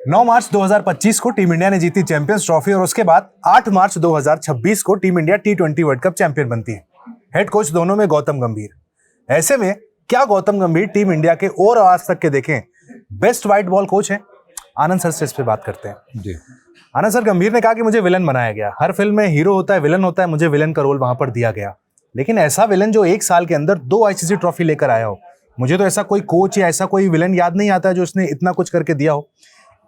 9 मार्च 2025 को team India ने जीती चैंपियंस ट्रॉफी और उसके बाद 8 मार्च 2026 को team India T20 world cup champion बनती है। हेड कोच दोनों में गौतम गंभीर। ऐसे में क्या गौतम गंभीर टीम इंडिया के और आज तक के देखें बेस्ट व्हाइट बॉल कोच हैं? आनंद सर से इस पे बात करते हैं जी। आनंद सर, गंभीर ने कहा कि मुझे विलन बनाया गया। हर फिल्म में हीरो होता है, विलन होता है, मुझे विलन का रोल वहां पर दिया गया। लेकिन ऐसा विलन जो 1 साल के अंदर 2 ICC ट्रॉफी लेकर आया हो, मुझे तो ऐसा कोई कोच या ऐसा कोई विलन याद नहीं आता जो उसने इतना कुछ करके दिया हो।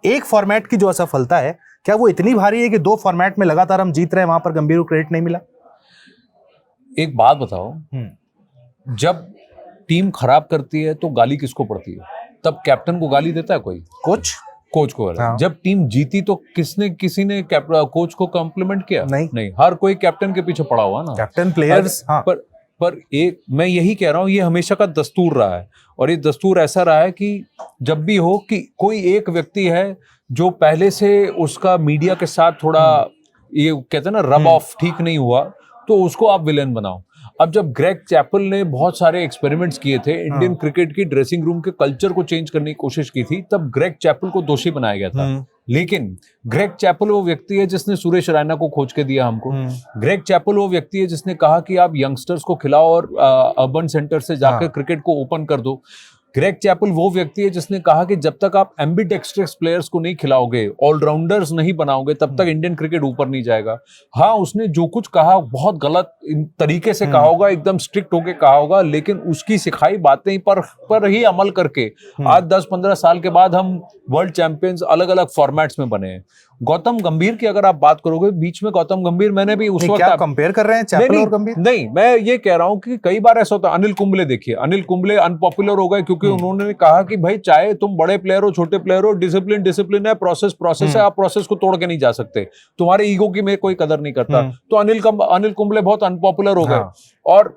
एक फॉर्मेट की जो असफलता है, क्या वो इतनी भारी है कि 2 फॉर्मेट में लगातार हम जीत रहे हैं, वहां पर गंभीर को क्रेडिट नहीं मिला? एक बात बताओ, जब टीम खराब करती है तो गाली किसको पड़ती है? तब कैप्टन को गाली देता है कोई? कोच को। हाँ। जब टीम जीती तो किसी ने कोच को कॉम्प्लीमेंट किया? नहीं। हर कोई कैप्टन के पीछे पड़ा हुआ ना, कैप्टन प्लेयर्स। हाँ। पर एक मैं यही कह रहा हूं, ये हमेशा का दस्तूर रहा है और ये दस्तूर ऐसा रहा है कि जब भी हो कि कोई एक व्यक्ति है जो पहले से उसका मीडिया के साथ थोड़ा ये कहते हैं ना रब ऑफ ठीक नहीं हुआ, तो उसको आप विलेन बनाओ। अब जब ग्रेग चैपल ने बहुत सारे एक्सपेरिमेंट्स किए थे, इंडियन क्रिकेट की ड्रेसिंग रूम के कल्चर को चेंज करने की कोशिश की थी, तब ग्रेग चैपल को दोषी बनाया गया था। लेकिन ग्रेग चैपल वो व्यक्ति है जिसने सुरेश रैना को खोज के दिया हमको। ग्रेग चैपल वो व्यक्ति है जिसने कहा कि आप यंगस्टर्स को खिलाओ और अर्बन सेंटर से जाकर क्रिकेट को ओपन कर दो। ग्रेग चैपल वो व्यक्ति है जिसने कहा कि जब तक आप एम्बिडेक्स्ट्रस प्लेयर्स को नहीं खिलाओगे, ऑलराउंडर्स नहीं बनाओगे, तब तक इंडियन क्रिकेट ऊपर नहीं जाएगा। हाँ, उसने जो कुछ कहा बहुत गलत तरीके से कहा होगा, एकदम स्ट्रिक्ट होके कहा होगा, लेकिन उसकी सिखाई बातें पर ही अमल करके आज 10-15 साल के बाद हम वर्ल्ड चैंपियंस अलग अलग फॉर्मेट्स में बने हैं। गौतम गंभीर की अगर आप बात करोगे, बीच में गौतम गंभीर मैंने भी उस वक्त क्या कंपेयर कर रहे हैं चैपल और गंभीर? नहीं, मैं ये कह रहा हूं कि कई बार ऐसा होता है। अनिल कुंबले देखिए, अनिल कुंबले अनपॉपुलर हो गए क्योंकि उन्होंने कहा कि भाई चाहे तुम बड़े प्लेयर हो छोटे प्लेयर हो, डिसिप्लिन है, प्रोसेस है, आप प्रोसेस को तोड़ के नहीं जा सकते, तुम्हारे ईगो की मैं कोई कदर नहीं करता। तो अनिल कुंबले बहुत अनपॉपुलर हो गए। और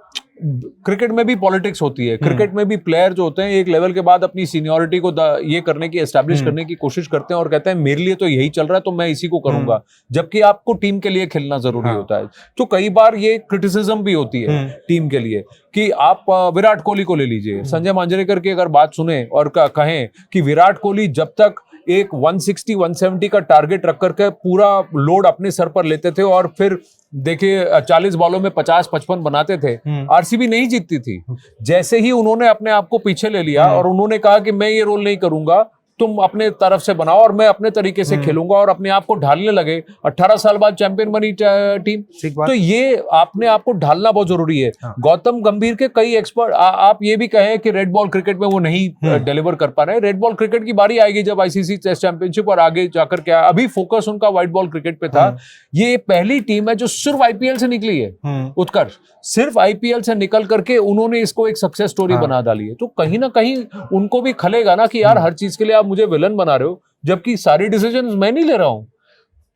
क्रिकेट में भी पॉलिटिक्स होती है, क्रिकेट में भी प्लेयर जो होते हैं एक लेवल के बाद अपनी सीनियरिटी को ये करने की, एस्टैब्लिश करने की कोशिश करते हैं और कहते हैं मेरे लिए तो यही चल रहा है तो मैं इसी को करूंगा, जबकि आपको टीम के लिए खेलना जरूरी होता है। तो कई बार ये क्रिटिसिज्म भी होती है टीम के लिए कि आप विराट कोहली को ले लीजिए, संजय मांजरेकर की अगर बात सुने और कहें कि विराट कोहली जब तक एक 160-170 का टारगेट रख करके पूरा लोड अपने सर पर लेते थे और फिर देखिए 40 बॉलों में 50-55 बनाते थे, आरसीबी नहीं जीतती थी। जैसे ही उन्होंने अपने आप को पीछे ले लिया और उन्होंने कहा कि मैं ये रोल नहीं करूंगा, तुम अपने तरफ से बनाओ और मैं अपने तरीके से खेलूंगा, और अपने आप को ढालने लगे। 18 साल बाद चैंपियन बनी टीम। तो ये अपने आप को ढालना बहुत जरूरी है। गौतम गंभीर के कई एक्सपर्ट, आप ये भी कहें कि रेड बॉल क्रिकेट में वो नहीं डिलीवर कर पा रहे। रेड बॉल क्रिकेट की बारी आएगी जब ICC टेस्ट चैंपियनशिप और आगे जाकर क्या, अभी फोकस उनका व्हाइट बॉल क्रिकेट पे था। ये पहली टीम है जो सिर्फ IPL से निकली है। उत्कर्ष सिर्फ IPL से निकल करके उन्होंने इसको एक सक्सेस स्टोरी बना डाली है। तो कहीं ना कहीं उनको भी खलेगा ना कि यार हर चीज के लिए आप मुझे विलन बना रहे हो, जबकि सारी डिसीजंस मैं नहीं ले रहा हूं,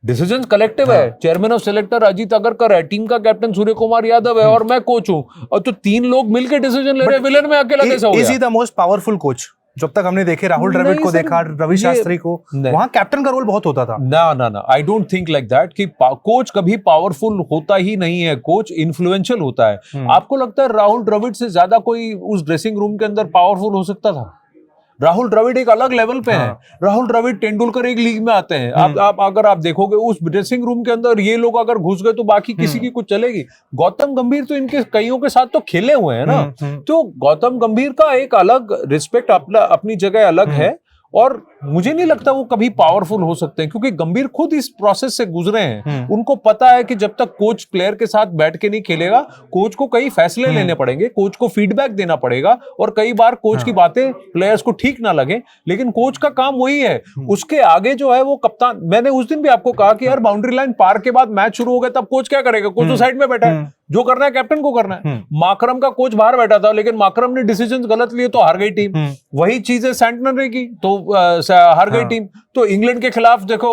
डिसीजंस कलेक्टिव है। Chairman of selector Ajit Agarkar है, टीम का कैप्टन सूर्य कुमार यादव है और मैं कोच हूं, और तो 3 लोग मिलकर डिसीजन ले रहे हैं। विलन में अकेला कैसे हो गया? Is he the most powerful coach? जब तक हमने देखे राहुल द्रविड़ को देखा, रवि शास्त्री को, वहां कैप्टन का रोल बहुत होता था। ना, I don't think like that कि कोच कभी पावरफुल होता ही नहीं है, कोच इन्फ्लुएंशियल होता है। आपको लगता है राहुल द्रविड़ से ज्यादा कोई उस ड्रेसिंग रूम के अंदर पावरफुल हो सकता था? राहुल द्रविड़ एक अलग लेवल पे हैं। राहुल द्रविड़, तेंदुलकर एक लीग में आते हैं। आप अगर आप देखोगे उस ड्रेसिंग रूम के अंदर ये लोग अगर घुस गए तो बाकी किसी की कुछ चलेगी। गौतम गंभीर तो इनके कईयों के साथ तो खेले हुए हैं ना। तो गौतम गंभीर का एक अलग रिस्पेक्ट अपनी जगह अलग है, और मुझे नहीं लगता वो कभी पावरफुल हो सकते हैं, क्योंकि गंभीर खुद इस प्रोसेस से गुजरे हैं। उनको पता है कि जब तक कोच प्लेयर के साथ बैठ के नहीं खेलेगा, कोच को कई फैसले लेने पड़ेंगे, कोच को फीडबैक देना पड़ेगा, और कई बार कोच की बातें प्लेयर्स को ठीक ना लगे, लेकिन कोच का काम वही है। उसके आगे जो है वो कप्तान। मैंने उस दिन भी आपको कहा कि यार बाउंड्री लाइन पार के बाद मैच शुरू हो गया, तब कोच क्या करेगा? कोच तो साइड में बैठा है, जो करना है कैप्टन को करना है। माकरम का कोच बाहर बैठा था, लेकिन माकरम ने डिसीजंस गलत लिए तो हार गई टीम। वही चीजें सेंटनर की तो हार गई टीम। तो इंग्लैंड के खिलाफ देखो,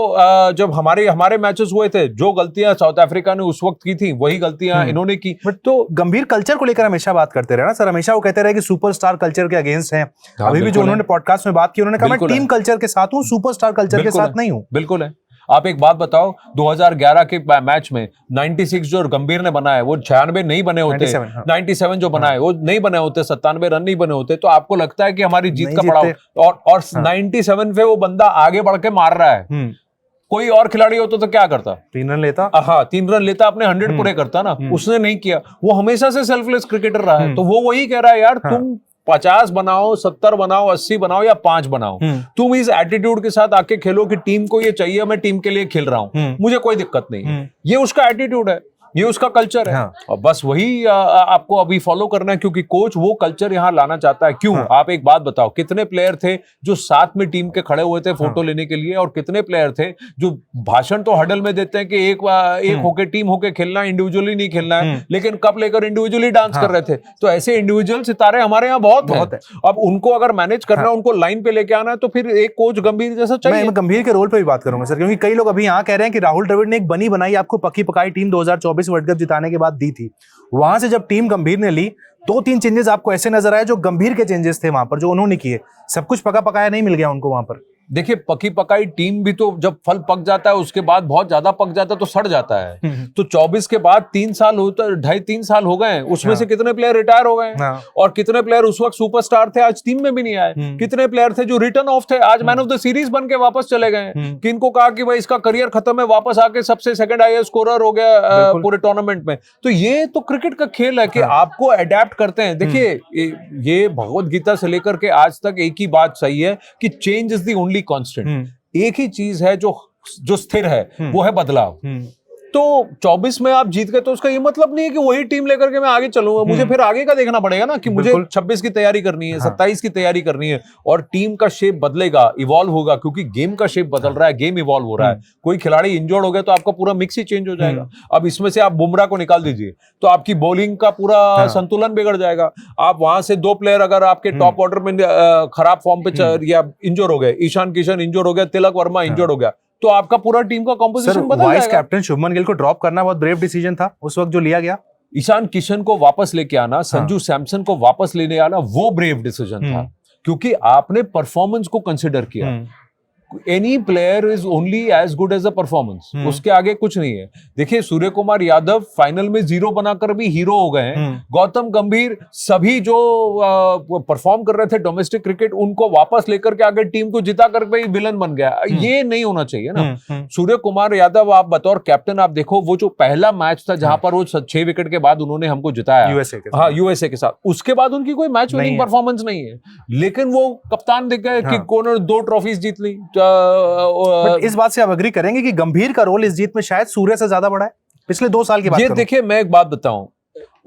जब हमारे मैचेस हुए थे, जो गलतियां साउथ अफ्रीका ने उस वक्त की थी वही गलतियां इन्होंने की। तो गंभीर कल्चर को लेकर हमेशा बात करते रहे ना सर, हमेशा वो कहते रहे कि सुपरस्टार कल्चर के अगेंस्ट हैं। अभी भी जो उन्होंने पॉडकास्ट में बात की, उन्होंने कहा मैं टीम कल्चर के साथ हूं, सुपरस्टार कल्चर के साथ नहीं हूं। बिल्कुल है। आप एक बात बताओ, 2011 के मैच में 96 जो गंभीर ने बनाया, वो 96 नहीं बने होते, 97 जो बनाए वो नहीं बने होते, 97 रन नहीं बने होते, तो आपको लगता है कि हमारी जीत का पड़ाव, और 97 पे वो बंदा आगे बढ़ के मार रहा है, कोई और खिलाड़ी होता तो क्या करता? 3 रन लेता। हाँ, 3 रन लेता, अपने 100 पूरे करता ना, उसने नहीं किया। वो हमेशा से सेल्फलेस क्रिकेटर रहा है, तो वो वही कह रहा है यार, तुम 50 बनाओ, 70 बनाओ, 80 बनाओ या 5 बनाओ, तुम इस एटीट्यूड के साथ आके खेलो कि टीम को ये चाहिए, मैं टीम के लिए खेल रहा हूं, मुझे कोई दिक्कत नहीं। ये उसका एटीट्यूड है, ये उसका कल्चर है। और बस वही आपको अभी फॉलो करना है, क्योंकि कोच वो कल्चर यहाँ लाना चाहता है। क्यों? आप एक बात बताओ, कितने प्लेयर थे जो साथ में टीम के खड़े हुए थे फोटो लेने के लिए, और कितने प्लेयर थे जो भाषण तो हडल में देते हैं कि एक होके टीम होके खेलना, इंडिविजुअली नहीं खेलना है, लेकिन कप लेकर इंडिविजुअली डांस कर रहे थे। तो ऐसे इंडिविजुअल सितारे हमारे यहाँ बहुत है। अब उनको अगर मैनेज करना, उनको लाइन पे लेके आना है, तो फिर एक कोच गंभीर जैसा चाहिए। मैं गंभीर के रोल पे भी बात करूंगा सर, क्योंकि कई लोग अभी यहाँ कह रहे हैं कि राहुल द्रविड़ ने एक बनी बनाई आपको पक्की पकाई टीम 2024 वर्ल्ड कप जिताने के बाद दी थी। वहां से जब टीम गंभीर ने ली, 2-3 चेंजेस आपको ऐसे नजर आए जो गंभीर के चेंजेस थे वहां पर, जो उन्होंने किए। सब कुछ पका पकाया नहीं मिल गया उनको वहां पर। देखिए, पकी पकाई टीम भी तो जब फल पक जाता है उसके बाद बहुत ज्यादा पक जाता है तो सड़ जाता है। तो 24 के बाद 3 साल होता, 2.5-3 साल हो गए, उसमें से कितने प्लेयर रिटायर हो गए, और कितने प्लेयर उस वक्त सुपरस्टार थे आज टीम में भी नहीं आए, कितने प्लेयर थे जो रिटर्न ऑफ थे आज मैन ऑफ द सीरीज बन के वापस चले गए, किनको कहा कि भाई इसका करियर खत्म है, वापस आके सबसे सेकंड हाईएस्ट स्कोरर हो गया पूरे टूर्नामेंट में। तो ये तो क्रिकेट का खेल है कि आपको अडेप्ट करते हैं। देखिए, ये भगवत गीता से लेकर के आज तक एक ही बात सही है कि change is the only constant. एक ही चीज है जो स्थिर है, वो है बदलाव। तो 24 में आप जीत गए तो उसका ये मतलब नहीं है कि वही टीम लेकर के मैं आगे चलूंगा। मुझे फिर आगे का देखना पड़ेगा ना, कि मुझे 26 की तैयारी करनी है, 27 की तैयारी करनी है, और टीम का शेप बदलेगा, इवॉल्व होगा, क्योंकि गेम का शेप बदल रहा है, गेम इवॉल्व हो रहा है। कोई खिलाड़ी इंजर्ड हो गया तो आपका पूरा मिक्स ही चेंज हो जाएगा। अब इसमें से आप बुमराह को निकाल दीजिए तो आपकी बॉलिंग का पूरा संतुलन बिगड़ जाएगा। आप वहां से 2 प्लेयर अगर आपके टॉप ऑर्डर में खराब फॉर्म पे या इंजर्ड हो गए, ईशान किशन इंजर्ड हो गया, तिलक वर्मा इंजर्ड हो गया, तो आपका पूरा टीम का कॉम्पोजिशन बदल जाएगा। वाइस कैप्टन शुभमन गिल को ड्रॉप करना बहुत ब्रेव डिसीजन था उस वक्त जो लिया गया। ईशान किशन को वापस लेके आना, संजू सैमसन को वापस लेने आना, वो ब्रेव डिसीजन था, क्योंकि आपने परफॉर्मेंस को कंसिडर किया। Any player is only as good as a performance, उसके आगे कुछ नहीं है। देखिए, सूर्य कुमार यादव फाइनल में 0 बनाकर भी हीरो हो गए हैं। गौतम गंभीर, सभी जो परफॉर्म कर रहे थे डोमेस्टिक क्रिकेट, उनको वापस लेकर के आगे टीम को जिता कर भी विलन बन गया। ये नहीं होना चाहिए ना। सूर्य कुमार यादव, आप बतौर कैप्टन आप देखो, वो जो पहला मैच था जहां पर वो 6 विकेट के बाद उन्होंने हमको जिताया यूएसए के साथ, उसके बाद उनकी कोई मैच विनिंग परफॉर्मेंस नहीं है, लेकिन वो कप्तान दिख गए कि उन्होंने 2 ट्रॉफीज जीत ली। इस बात से आप अग्री करेंगे कि गंभीर का रोल इस जीत में शायद सूर्य से ज्यादा बड़ा है पिछले 2 साल की बात? ये देखिए, मैं एक बात बताऊं,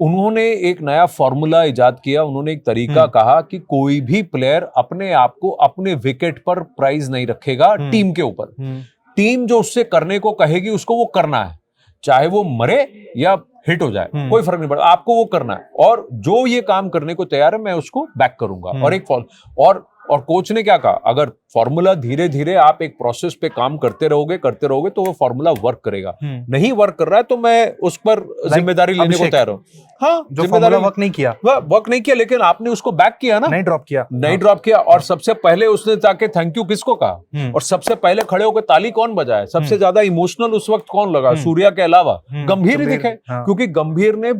उन्होंने एक नया फॉर्मूला इजाद किया, उन्होंने एक तरीका कहा कि कोई भी प्लेयर अपने आप को अपने विकेट पर प्राइज नहीं रखेगा, टीम के ऊपर। टीम जो उससे करने को कहेगी उसको वो करना है, चाहे वो मरे या हिट हो जाए, कोई फर्क नहीं पड़ता, आपको वो करना है। और जो ये काम करने को तैयार है, मैं उसको बैक करूंगा। और एक और कोच ने क्या कहा, अगर फॉर्मूला धीरे धीरे आप एक प्रोसेस पे काम करते रहोगे तो वो फॉर्मूला वर्क करेगा। नहीं वर्क कर रहा है तो मैं उस पर जिम्मेदारी लेने को तैयार हूं। हाँ, जो फॉर्मूला वर्क नहीं किया, लेकिन आपने उसको बैक किया ना, नहीं ड्रॉप किया। और सबसे पहले उसने जाके थैंक यू किसको कहा, और सबसे पहले खड़े होकर ताली कौन बजाया, सबसे ज्यादा इमोशनल उस वक्त कौन लगा, सूर्या के अलावा गंभीर ही दिखे। क्योंकि गंभीर ने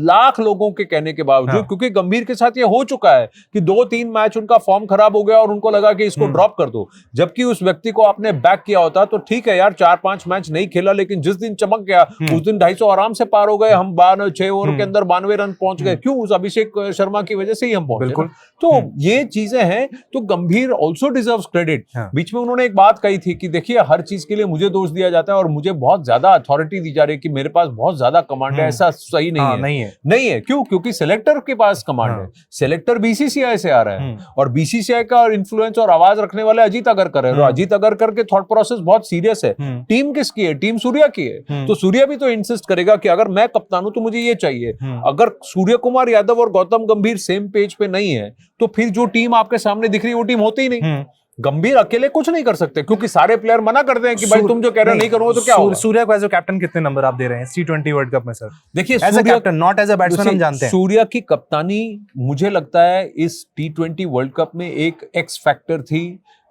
लाख लोगों के कहने के बावजूद, क्योंकि गंभीर के साथ ये हो चुका है कि 2-3 मैच उनका फॉर्म खराब हो गया और उनको लगा कि इसको ड्रॉप कर दो, जबकि उस व्यक्ति को आपने बैक किया होता तो ठीक है यार, 4-5 मैच नहीं खेला, लेकिन जिस दिन चमक गया उस दिन 250 आराम से पार हो गए। हम 6 ओवर के अंदर 92 रन पहुंच गए। क्यों? उस अभिषेक शर्मा की वजह से ही हम पहुंचे। तो ये चीजें हैं। तो गंभीर ऑल्सो डिजर्व्स क्रेडिट। बीच में उन्होंने एक बात कही थी कि देखिए, हर चीज के लिए मुझे दोष दिया जाता है और मुझे बहुत ज्यादा अथॉरिटी दी जा रही है कि मेरे पास बहुत ज्यादा कमांड है। ऐसा सही नहीं है। क्यों? क्योंकि सिलेक्टर के पास कमांड है। सिलेक्टर बीसीसीआई से आ रहा है और बीसीसीआई का इन्फ्लुएंस और आवाज रखने वाले अजीत अगरकर है। अजीत अगरकर के थॉट प्रोसेस बहुत सीरियस है। टीम किसकी है? टीम सूर्या की है। तो सूर्या भी तो इंसिस्ट करेगा कि अगर मैं कप्तान हूं तो मुझे ये चाहिए। अगर सूर्य कुमार यादव और गौतम गंभीर सेम पेज पे नहीं है तो फिर जो टीम आपके सामने दिख रही है वो टीम होती ही नहीं। गंभीर अकेले कुछ नहीं कर सकते क्योंकि सारे प्लेयर मना करते हैं कि भाई तुम जो कह रहे हो नहीं करोगे तो क्या होगा। सूर्या को एज अ कैप्टन कितने नंबर आप दे रहे हैं T20 वर्ल्ड कप में सर? देखिए, as a captain, not as a batsman, हम जानते हैं सूर्या की कप्तानी मुझे लगता है इस T20 वर्ल्ड कप में एक एक्स फैक्टर थी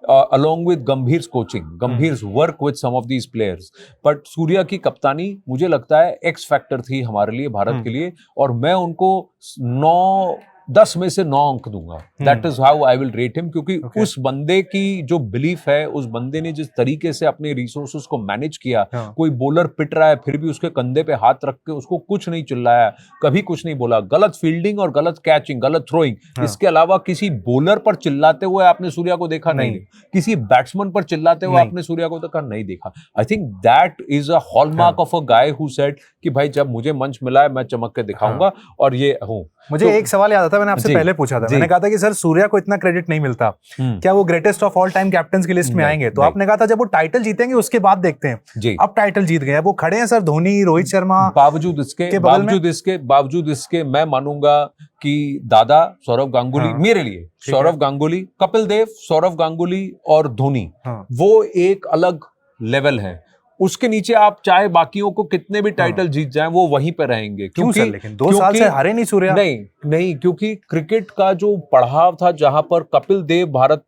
along with Gambhir's coaching, Gambhir's work with some of these players. But Surya की कप्तानी मुझे लगता है एक्स फैक्टर थी हमारे लिए, भारत के लिए, और मैं उनको 10 में से 9 अंक दूंगा. That is how I will rate him, क्योंकि उस बंदे की जो बिलीफ है, उस बंदे ने जिस तरीके से अपने रिसोर्सेज को मैनेज किया, कोई बॉलर पिट रहा है फिर भी उसके कंधे पे हाथ रख के उसको कुछ नहीं चिल्लाया, कभी कुछ नहीं बोला. गलत फील्डिंग और गलत कैचिंग, गलत थ्रोइंग, इसके अलावा किसी बॉलर पर चिल्लाते हुए आपने सूर्या को देखा नहीं. किसी बैट्समैन पर चिल्लाते हुए आपने सूर्या को नहीं देखा. I think that is a hallmark of a guy who said कि भाई जब मुझे मंच मिला है मैं चमक के दिखाऊंगा, और ये हूं. मुझे एक सवाल याद आता है, मैंने आपसे पहले पूछा था, मैंने कहा था कि सर सूर्या को इतना क्रेडिट नहीं मिलता, क्या वो greatest of all time captain की लिस्ट में आएंगे? तो आपने कहा था जब वो टाइटल जीतेंगे उसके बाद देखते हैं. अब टाइटल जीत गए, वो खड़े हैं सर धोनी, रोहित शर्मा. बावजूद इसके मैं मानूंगा कि दादा सौरव गांगुली, मेरे लिए सौरव गांगुली, कपिल देव, सौरव गांगुली और धोनी, वो एक अलग लेवल है. उसके नीचे आप चाहे बाकियों को कितने भी टाइटल जीत जाएं, वो वहीं पे रहेंगे. क्योंकि लेकिन 2 साल से हारे नहीं सूर्या. नहीं, क्योंकि क्रिकेट का जो पड़ाव था, जहां पर कपिल देव भारत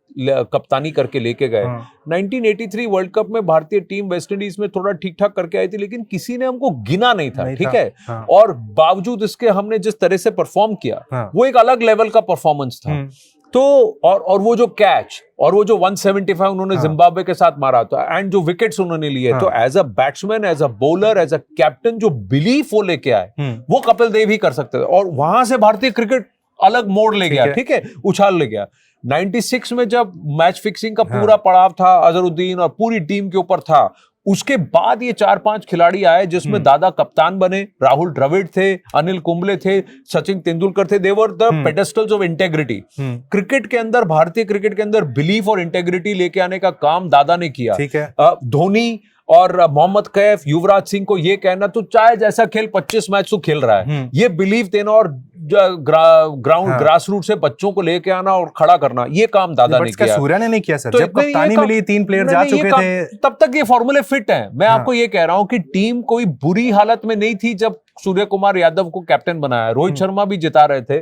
कप्तानी करके लेके गए. 1983 वर्ल्ड कप में भारतीय टीम वेस्ट इंडीज में थोड़ा ठीक ठाक करके आई थी, लेकिन किसी ने हमको गिना नहीं था. ठीक है. और बावजूद इसके हमने जिस तरह से परफॉर्म किया, वो एक अलग लेवल का परफॉर्मेंस था. तो और वो जो कैच और वो जो 175 उन्होंने जिम्बाब्वे के साथ मारा था, एंड जो विकेट्स उन्होंने लिए, तो as a batsman, as a bowler, as a captain जो बिलीफ वो लेके आए, वो कपिल देव ही कर सकते थे. और वहां से भारतीय क्रिकेट अलग मोड़ ले गया. ठीक है, उछाल ले गया. 96 में जब मैच फिक्सिंग का पूरा पड़ाव था, अजहरुद्दीन और पूरी टीम के ऊपर था, उसके बाद ये 4-5 खिलाड़ी आए, जिसमें दादा कप्तान बने, राहुल द्रविड़ थे, अनिल कुंबले थे, सचिन तेंदुलकर थे. They were the pedestals of integrity. Cricket के अंदर, भारतीय क्रिकेट के अंदर बिलीफ और इंटेग्रिटी लेके आने का काम दादा ने किया. ठीक है. धोनी और मोहम्मद कैफ, युवराज सिंह को ये कहना, तो चाहे जैसा खेल 25 मैच तो खेल रहा है, ये बिलीफ देना और ग्राउंड ग्रास रूट से बच्चों को लेके आना और खड़ा करना, ये काम दादा ने किया. सूर्या ने नहीं किया सर. तो जब कप्तानी मिली, 3 प्लेयर जा चुके थे, तब तक ये फॉर्मूले फिट हैं. मैं आपको ये कह रहा हूं कि टीम कोई बुरी हालत में नहीं थी जब सूर्य कुमार यादव को कैप्टन बनाया. रोहित शर्मा भी जिता रहे थे,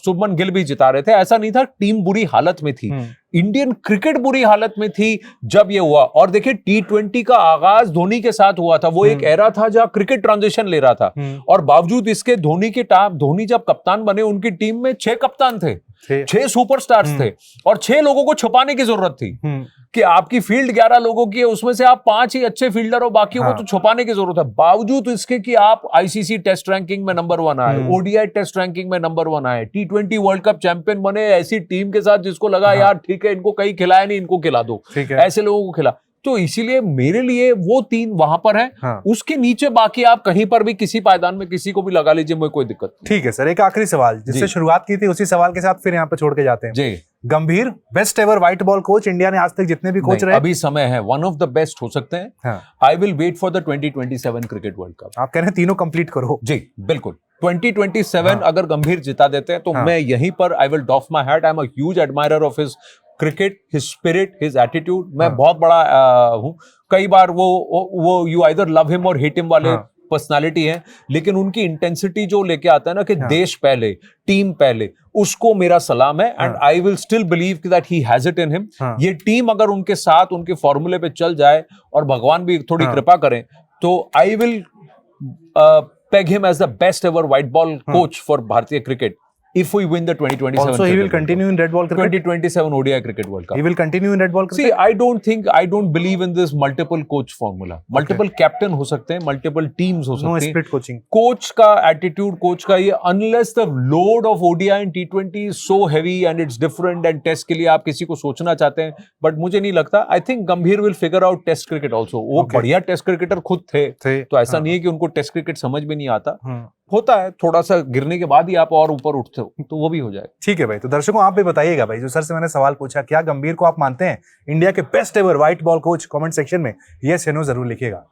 शुभमन गिल भी जिता रहे थे. ऐसा नहीं था टीम बुरी हालत में थी. इंडियन क्रिकेट बुरी हालत में थी जब ये हुआ. और देखिए, T20 का आगाज धोनी के साथ हुआ था. वो एक एरा था जहां क्रिकेट ट्रांजिशन ले रहा था, और बावजूद इसके धोनी जब कप्तान बने, उनकी टीम में 6 कप्तान थे, 6 सुपरस्टार्स थे, और 6 लोगों को छुपाने की जरूरत थी कि आपकी फील्ड 11 लोगों की है, उसमें से आप 5 ही अच्छे फील्डर हो, बाकियों को तो छुपाने की जरूरत है. बावजूद इसके कि आप आईसीसी टेस्ट रैंकिंग में नंबर 1 आए, ओडीआई टेस्ट रैंकिंग में नंबर 1 आए, T20 वर्ल्ड कप चैंपियन बने, ऐसी टीम के साथ जिसको लगा यार ठीक है, इनको कहीं खिलाया नहीं, इनको खिला दो, ऐसे लोगों को खिला. तो इसीलिए मेरे लिए वो 3 वहां पर हैं. उसके नीचे बाकी आप कहीं पर भी किसी पायदान में किसी को भी लगा लीजिए, मुझे कोई दिक्कत नहीं. ठीक है सर, एक आखिरी सवाल जिससे शुरुआत की थी, उसी सवाल के साथ फिर यहाँ पे छोड़ के जाते हैं. जी. गंभीर best ever white ball coach India ने आज तक जितने भी कोच रहे, अभी समय है, वन ऑफ द बेस्ट हो सकते हैं. I will wait for the 2027 cricket world cup. आप कह रहे हैं तीनों कंप्लीट करो? जी बिल्कुल. 2027 अगर गंभीर जिता देते हैं तो मैं यहीं पर I will डॉफ my hat. I am a huge admirer of his cricket, his spirit, his attitude. मैं बहुत बड़ा हूं. कई बार वो यू आइदर लव हिम और हेट हिम वाले पर्सनालिटी है, लेकिन उनकी इंटेंसिटी जो लेके आता है ना कि देश पहले, टीम पहले, उसको मेरा सलाम है. And I will still believe that he has it in him. ये टीम अगर उनके साथ, उनके फॉर्मूले पे चल जाए, और भगवान भी थोड़ी कृपा करें, तो I will peg him as the best ever white ball coach for Bharatiya cricket. If we win the 2027, also he will continue in red ball cricket. 2027 ODI cricket World Cup. He will continue in red ball cricket. See, I don't believe in this multiple coach formula. Multiple captain हो सकते हैं, multiple teams हो सकते हैं. No split coaching. Coach का attitude, coach का ये, unless the load of ODI and T20 is so heavy and it's different, and test के लिए आप किसी को सोचना चाहते हैं, but मुझे नहीं लगता. I think गंभीर will figure out test cricket also. वो बढ़िया test cricketer खुद थे. तो ऐसा नहीं है कि उनको test cricket समझ में नहीं आता. होता है, थोड़ा सा गिरने के बाद ही आप और ऊपर उठते हो, तो वो भी हो जाए. ठीक है भाई. तो दर्शकों आप भी बताइएगा भाई, जो सर से मैंने सवाल पूछा, क्या गंभीर को आप मानते हैं इंडिया के best ever white ball coach? Comment section में यस या नो जरूर लिखिएगा.